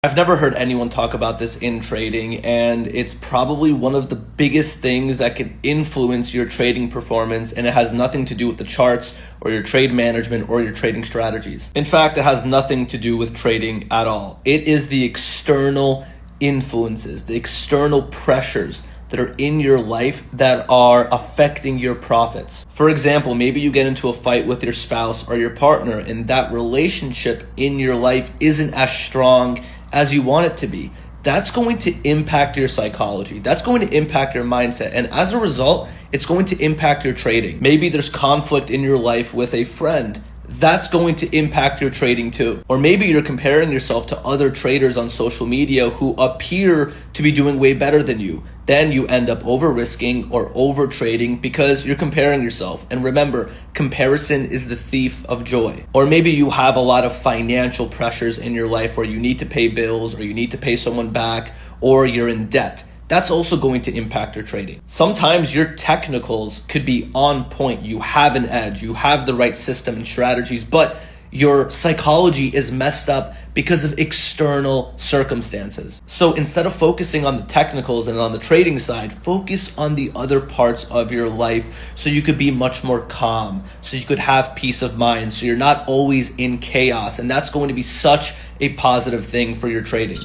I've never heard anyone talk about this in trading, and it's probably one of the biggest things that can influence your trading performance, and it has nothing to do with the charts or your trade management or your trading strategies. In fact, it has nothing to do with trading at all. It is the external influences, the external pressures that are in your life that are affecting your profits. For example, maybe you get into a fight with your spouse or your partner, and that relationship in your life isn't as strong as you want it to be. That's going to impact your psychology. That's going to impact your mindset. And as a result, it's going to impact your trading. Maybe there's conflict in your life with a friend. That's going to impact your trading too. Or maybe you're comparing yourself to other traders on social media who appear to be doing way better than you. Then you end up over risking or over trading because you're comparing yourself. And remember, comparison is the thief of joy. Or maybe you have a lot of financial pressures in your life where you need to pay bills or you need to pay someone back or you're in debt. That's also going to impact your trading. Sometimes your technicals could be on point. You have an edge, you have the right system and strategies, but your psychology is messed up because of external circumstances. So instead of focusing on the technicals and on the trading side, focus on the other parts of your life so you could be much more calm, so you could have peace of mind, so you're not always in chaos. And that's going to be such a positive thing for your trading.